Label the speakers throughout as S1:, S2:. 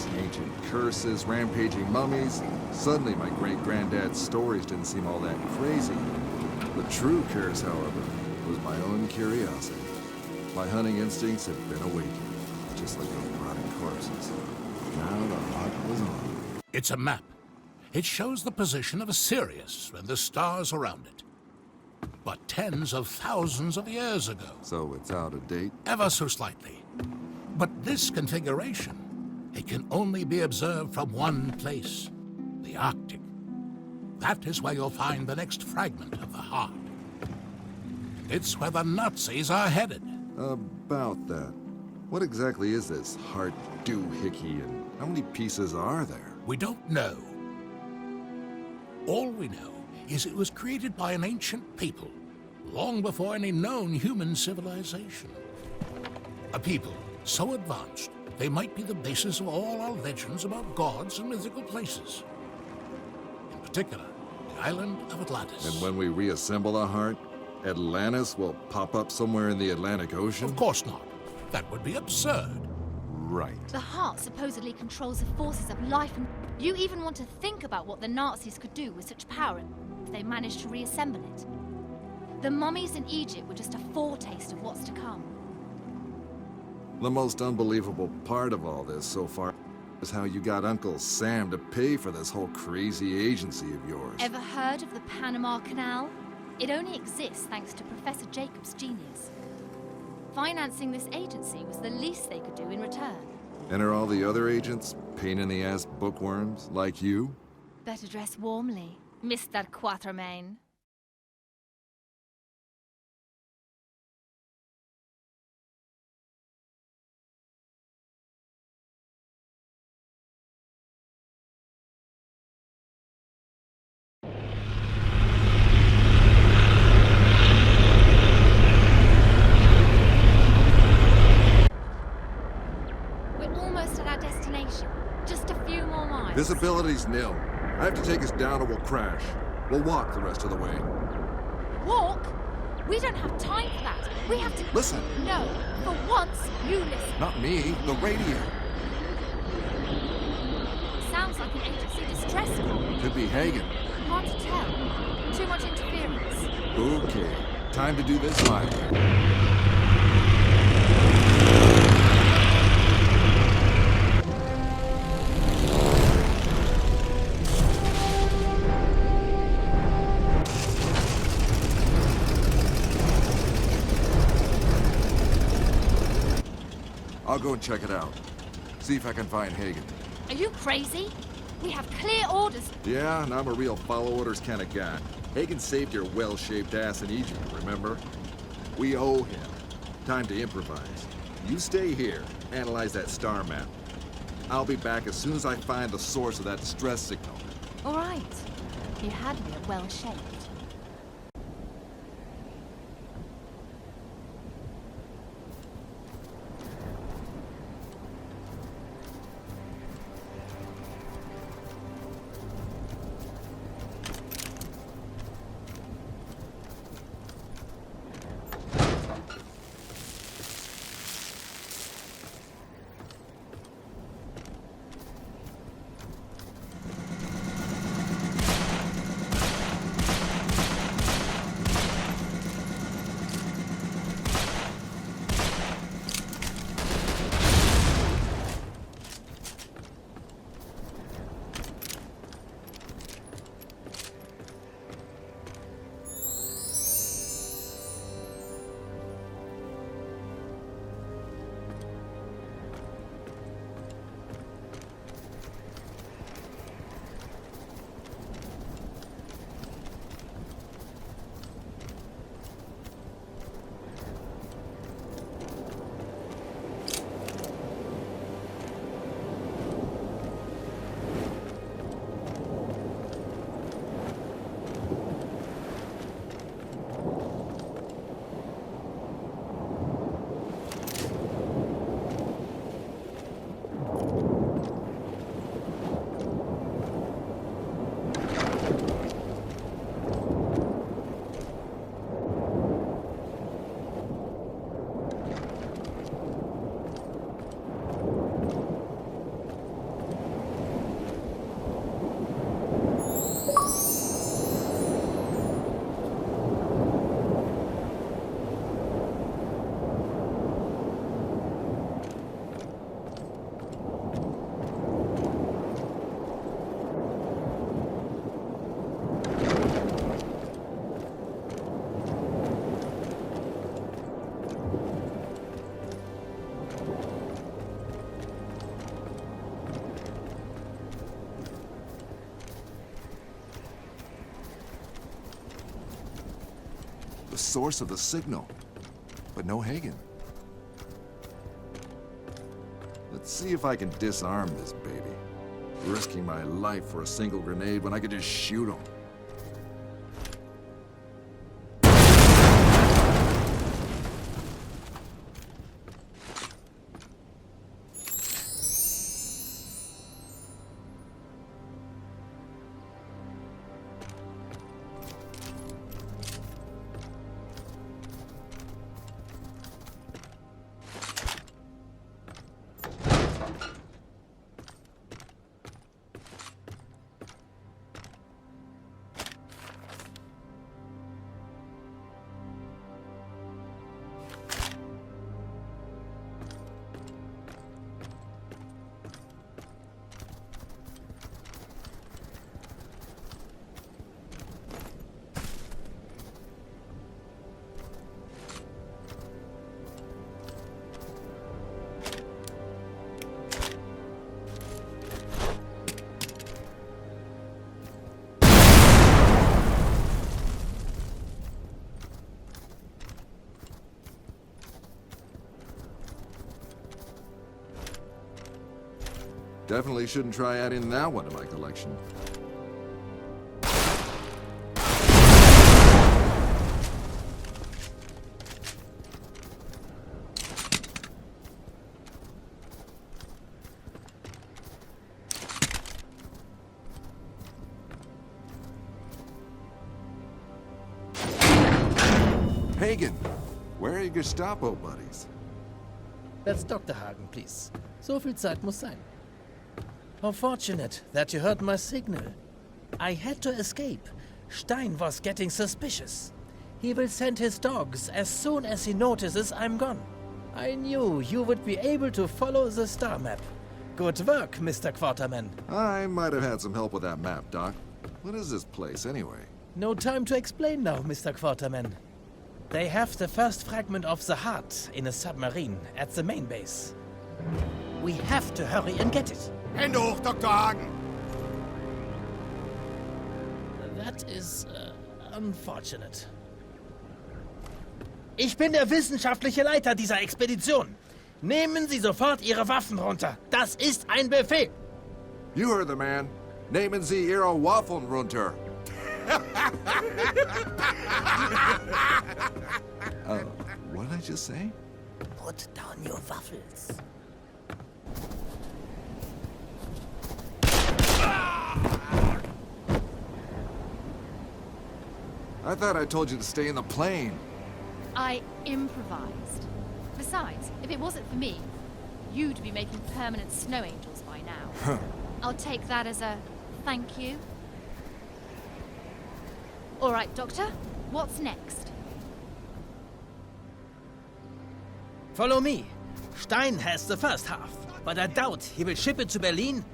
S1: gods, ancient curses, rampaging mummies. Suddenly my great-granddad's stories didn't seem all that crazy. The true curse, however, was my own curiosity. My hunting instincts had been awakened, just like those rotting corpses. Now the hunt was on.
S2: It's a map. It shows the position of Sirius and the stars around it. But tens of thousands of years ago.
S1: So it's out of date?
S2: Ever so slightly. But this configuration, it can only be observed from one place, the Arctic. That is where you'll find the next fragment of the heart. It's where the Nazis are headed.
S1: About that. What exactly is this heart doohickey, and how many pieces are there?
S2: We don't know. All we know is it was created by an ancient people, long before any known human civilization. A people so advanced, they might be the basis of all our legends about gods and mythical places. In particular, the island of Atlantis.
S1: And when we reassemble the heart, Atlantis will pop up somewhere in the Atlantic Ocean?
S2: Of course not. That would be absurd.
S1: Right.
S3: The heart supposedly controls the forces of life, and you even want to think about what the Nazis could do with such power if they managed to reassemble it. The mummies in Egypt were just a foretaste of what's to come.
S1: The most unbelievable part of all this so far is how you got Uncle Sam to pay for this whole crazy agency of yours.
S3: Ever heard of the Panama Canal? It only exists thanks to Professor Jacob's genius. Financing this agency was the least they could do in return.
S1: And are all the other agents pain-in-the-ass bookworms like you?
S3: Better dress warmly, Mr. Quatermain. Just a few more miles.
S1: Visibility's nil. I have to take us down or we'll crash. We'll walk the rest of the way.
S3: Walk? We don't have time for that. We have to...
S1: Listen.
S3: No. For once, you listen.
S1: Not me. The radio.
S3: Sounds like an agency distress call.
S1: Could be Hagen.
S3: Hard to tell. Too much interference.
S1: Okay. Time to do this my way. I'll go and check it out. See if I can find Hagen.
S3: Are you crazy? We have clear orders.
S1: Yeah, and I'm a real follow orders kind of guy. Hagen saved your well-shaped ass in Egypt, remember? We owe him. Time to improvise. You stay here, analyze that star map. I'll be back as soon as I find the source of that distress signal.
S3: All right. You had me at well-shaped.
S1: source of the signal. But no Hagen. Let's see if I can disarm this baby. Risking my life for a single grenade when I could just shoot him. Definitely shouldn't try adding that one to my collection. Hagen, where are your Gestapo buddies?
S4: That's Dr. Harden, please. So viel Zeit muss sein. How fortunate that you heard my signal. I had to escape. Stein was getting suspicious. He will send his dogs as soon as he notices I'm gone. I knew you would be able to follow the star map. Good work, Mr. Quarterman.
S1: I might have had some help with that map, Doc. What is this place, anyway?
S4: No time to explain now, Mr. Quarterman. They have the first fragment of the heart in a submarine at the main base. We have to hurry and get it.
S5: Hände hoch, Dr. Hagen!
S4: That is unfortunate. Ich bin der wissenschaftliche Leiter dieser Expedition. Nehmen Sie sofort Ihre Waffen runter. Das ist ein Befehl.
S1: You heard the man. Nehmen Sie Ihre Waffen runter. What did I just say?
S4: Put down your waffles.
S1: I thought I told you to stay in the plane.
S3: I improvised. Besides, if it wasn't for me, you'd be making permanent snow angels by now. I'll take that as a thank you. All right, Doctor, what's next?
S4: Follow me. Stein has the first half, but I doubt he will ship it to Berlin.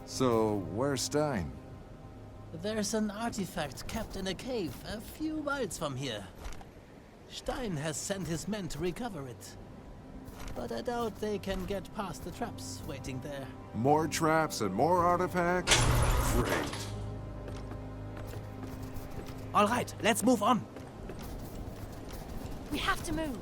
S1: So, where's Stein?
S4: There's an artifact kept in a cave a few miles from here. Stein has sent his men to recover it. But I doubt they can get past the traps waiting there.
S1: More traps and more artifacts? Great.
S4: All right, let's move on.
S3: We have to move.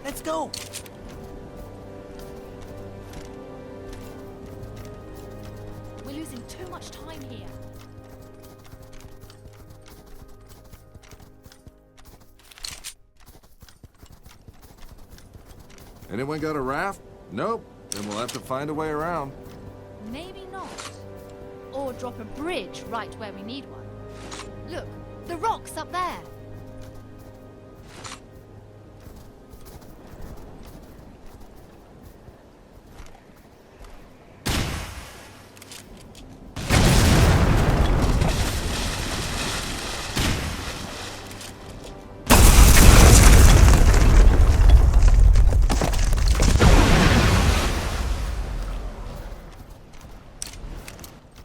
S4: Let's go!
S3: We're losing too much time here.
S1: Anyone got a raft? Nope. Then we'll have to find a way around.
S3: Maybe not. Or drop a bridge right where we need one. Look, the rock's up there.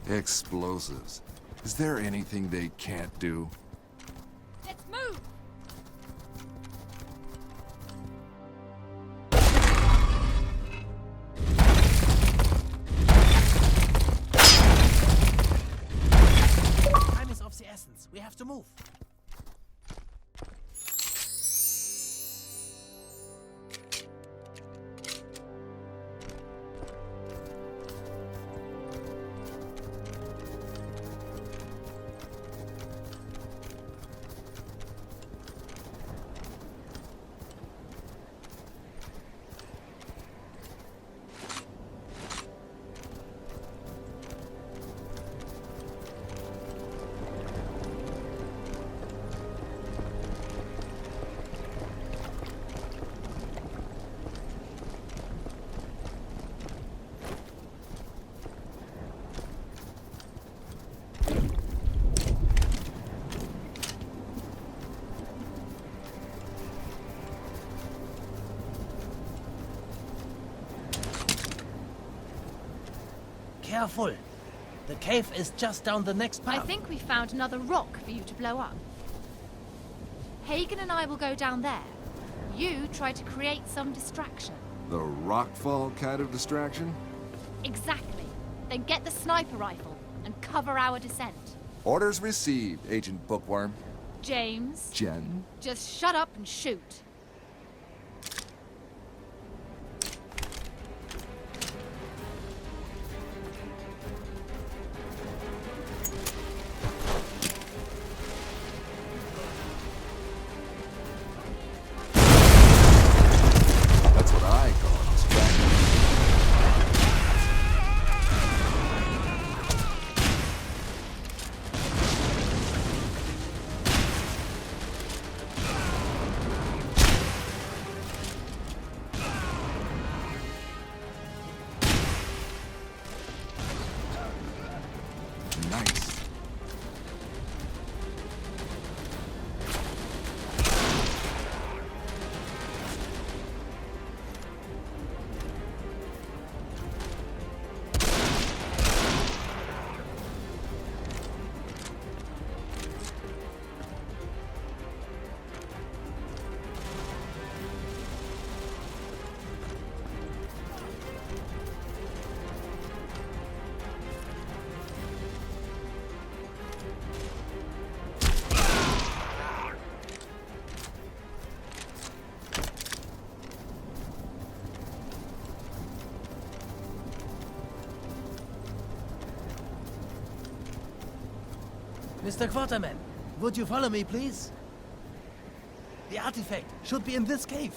S1: Explosives. Is there anything they can't do?
S3: Let's move!
S4: Time is of the essence. We have to move. Careful. The cave is just down the next path.
S3: I think we found another rock for you to blow up. Hagen and I will go down there. You try to create some distraction.
S1: The rockfall kind of distraction?
S3: Exactly. Then get the sniper rifle and cover our descent.
S1: Orders received, Agent Bookworm.
S3: James,
S1: Jen?
S3: just shut up and shoot.
S1: That's what I call a distraction. Nice.
S4: Mr. Quarterman, would you follow me, please? The artifact should be in this cave.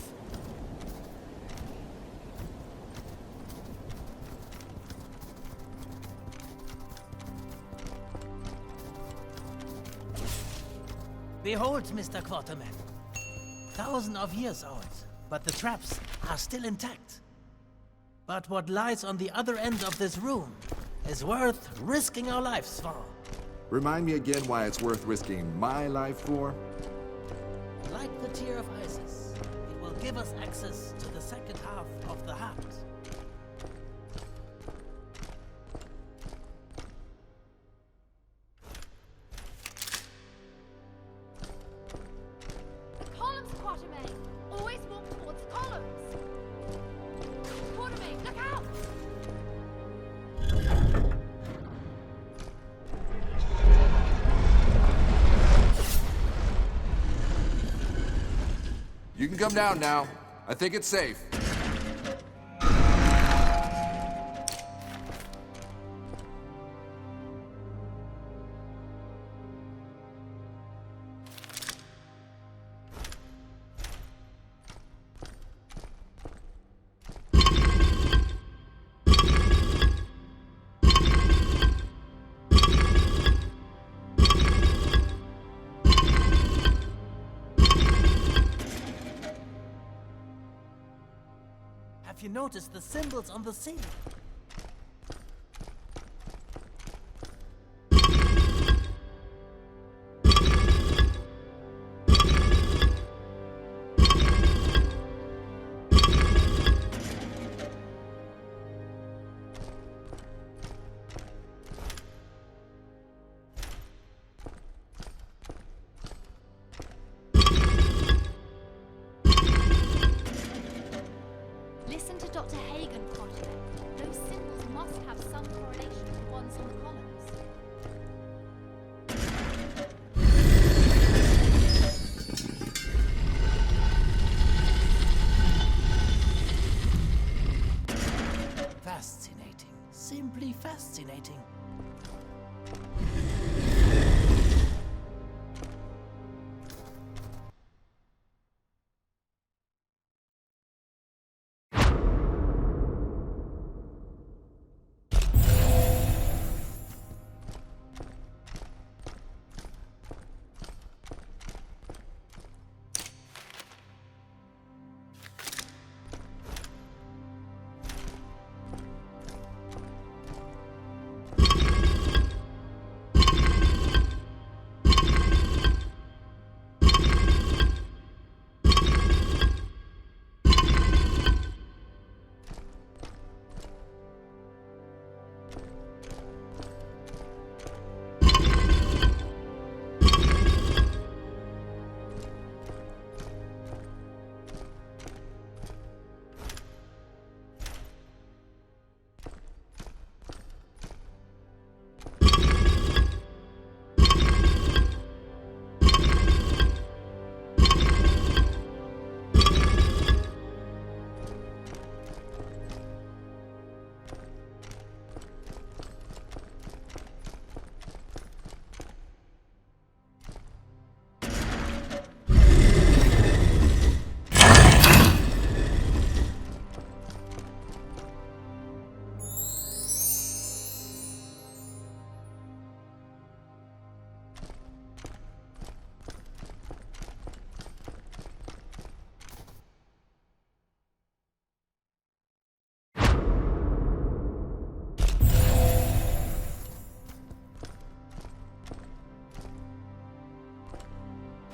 S4: Behold, Mr. Quarterman. Thousands of years old, but the traps are still intact. But what lies on the other end of this room is worth risking our lives for.
S1: Remind me again why it's worth risking my life for?
S4: Like the Tear of Isis, it will give us access to the second half of the heart.
S3: The columns, Quatermain! Always walk towards the columns! Quatermain, look out!
S1: You can come down now. I think it's safe.
S4: Have you noticed the symbols on the ceiling?
S3: Listen to Dr. Hagen, Project. Those symbols must have some correlation to the ones on the columns.
S4: Fascinating. Simply fascinating.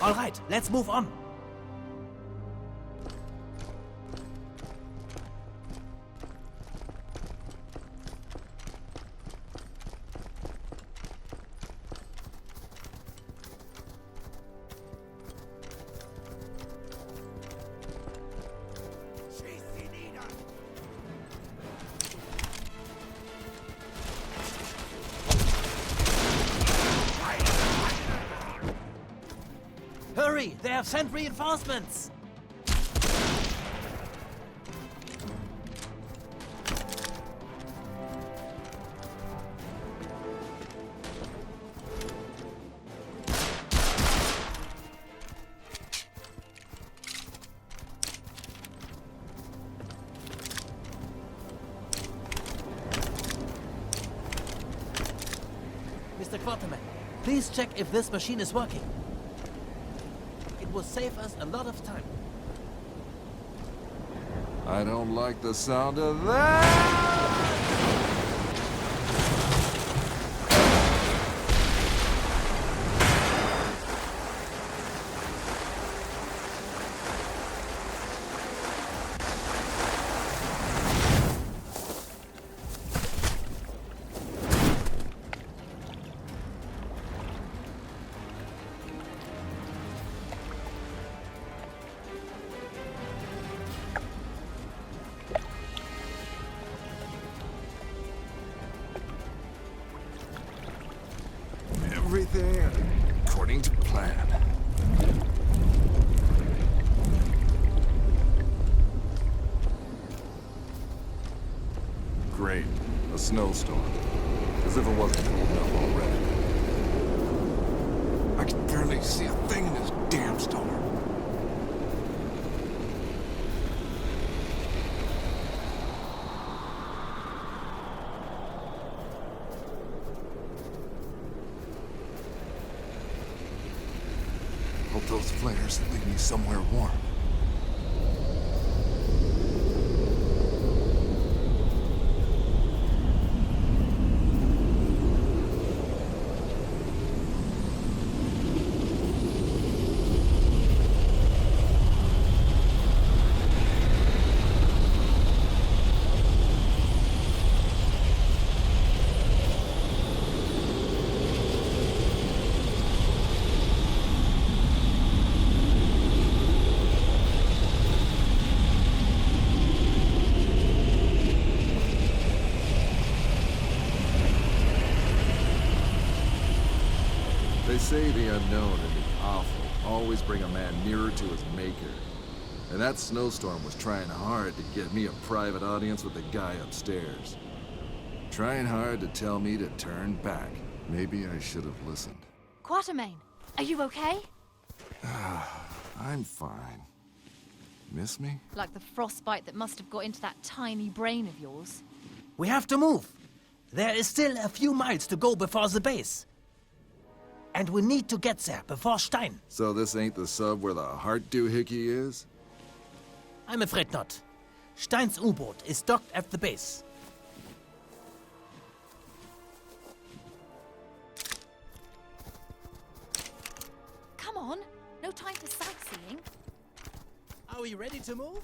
S5: All right, let's move on.
S4: Hurry! They have sent reinforcements! Mr. Quarterman, please check if this machine is working. It will save us a lot of time.
S1: I don't like the sound of that! Everything according to plan. Great. A snowstorm. As if it wasn't cold enough already. I can barely see a thing in this damn storm. Hope those flares lead me somewhere warm. They say the unknown and the awful always bring a man nearer to his maker. And that snowstorm was trying hard to get me a private audience with the guy upstairs. Trying hard to tell me to turn back. Maybe I should have listened.
S3: Quatermain, are you okay?
S1: I'm fine. Miss me?
S3: Like the frostbite that must have got into that tiny brain of yours.
S4: We have to move. There is still a few miles to go before the base. And we need to get there before Stein.
S1: So this ain't the sub where the heart doohickey is?
S4: I'm afraid not. Stein's U-boat is docked at the base.
S3: Come on, no time for sightseeing.
S4: Are we ready to move?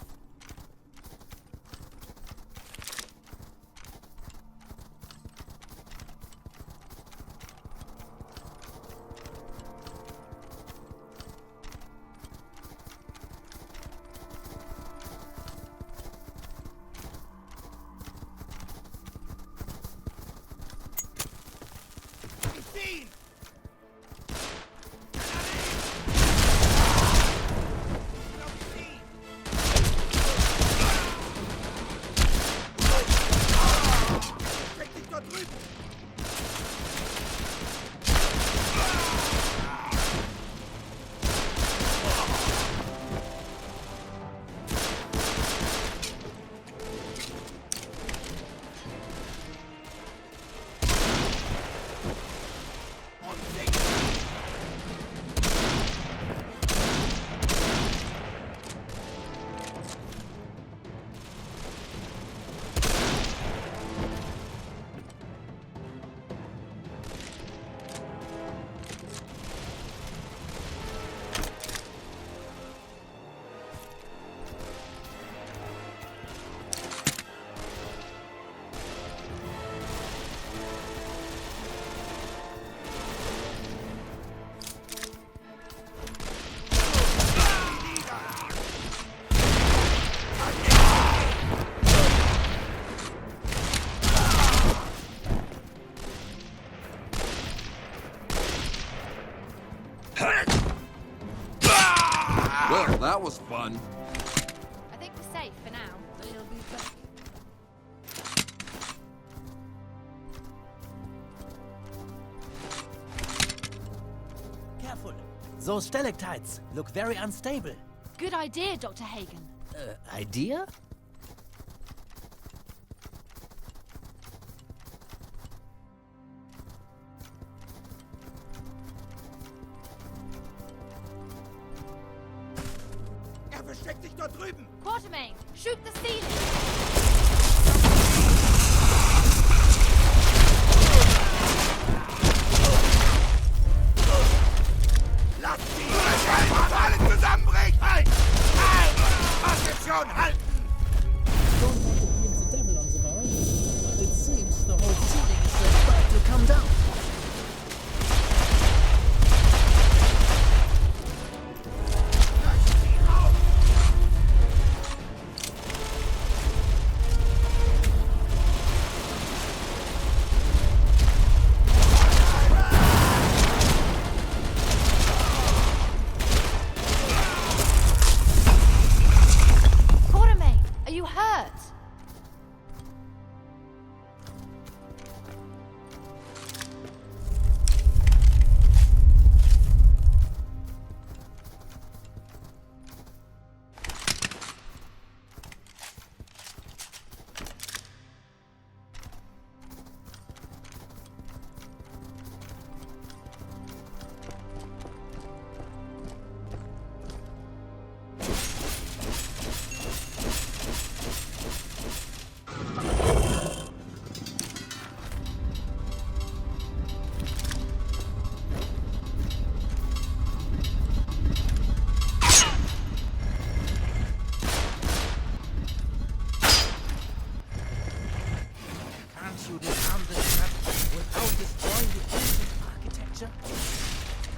S1: Well, that was fun.
S3: I think we're safe for now. We'll be back.
S4: Careful. Those stalactites look very unstable.
S3: Good idea, Dr. Hagen.
S4: Idea?
S5: Versteckt sich dort drüben!
S3: Quatermain, shoot the ceiling!
S5: Lass sie! Bevor alles zusammenbricht! Halt! Halt! Position halten!
S4: Don't want to be the devil on the bar, but it seems the whole ceiling is about to come down.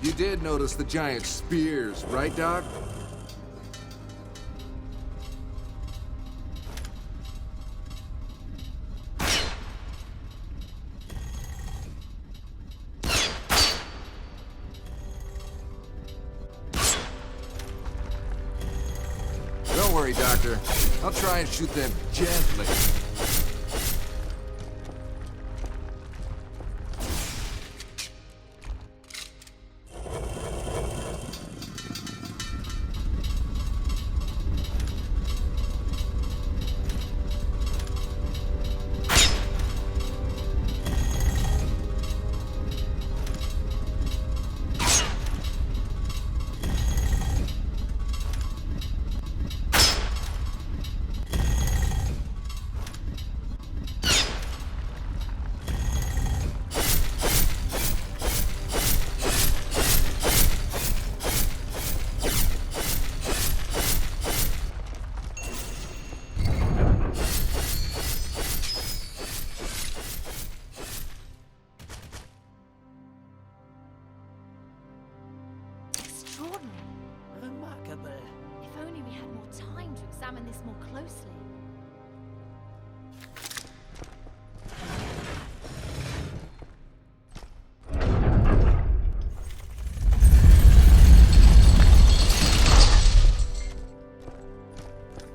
S1: You did notice the giant spears, right, Doc? worry, Doctor. I'll try and shoot them gently.
S3: Extraordinary.
S4: Remarkable.
S3: If only we had more time to examine this more closely.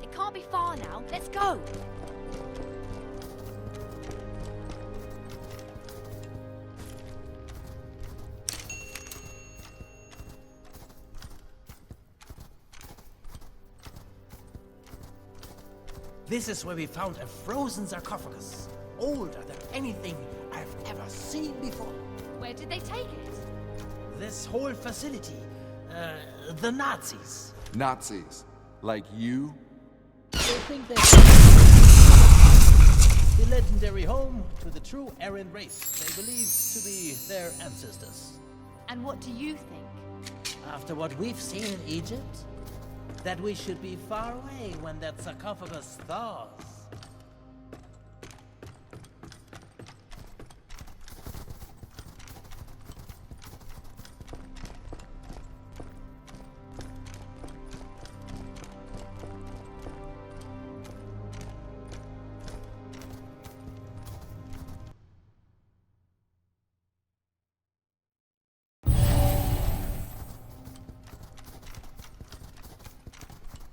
S3: It can't be far now. Let's go!
S4: This is where we found a frozen sarcophagus, older than anything I've ever seen before.
S3: Where did they take it?
S4: This whole facility, the Nazis.
S1: Nazis. Like you?
S4: They think they the legendary home to the true Aryan race they believe to be their ancestors.
S3: And what do you think?
S4: After what we've seen in Egypt, that we should be far away when that sarcophagus thaws.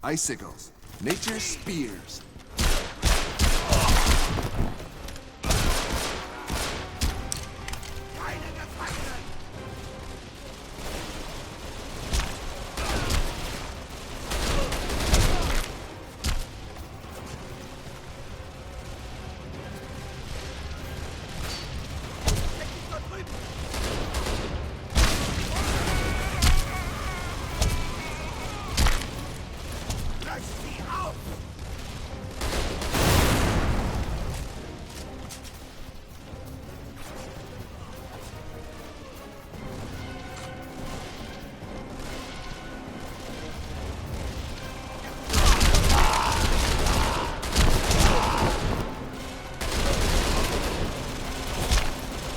S1: Icicles. Nature's spears.
S5: Keine Gefangenen! Steck dich dort drüben! Lösch sie auf!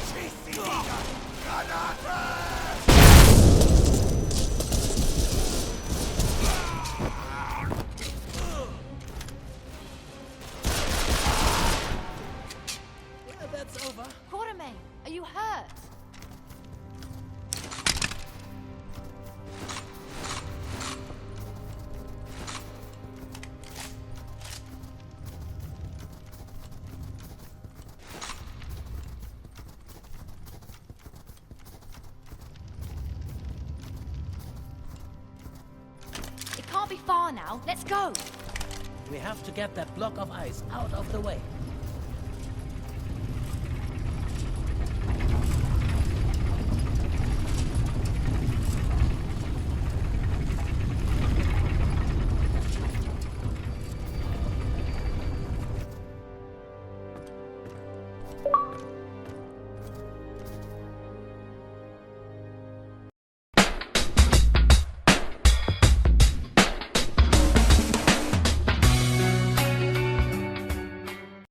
S5: Schieß sie nieder! Granate!
S4: Yeah, that's over.
S3: Quartermain, are you hurt? It can't be far now. Let's go!
S4: We have to get that block of ice out of the way.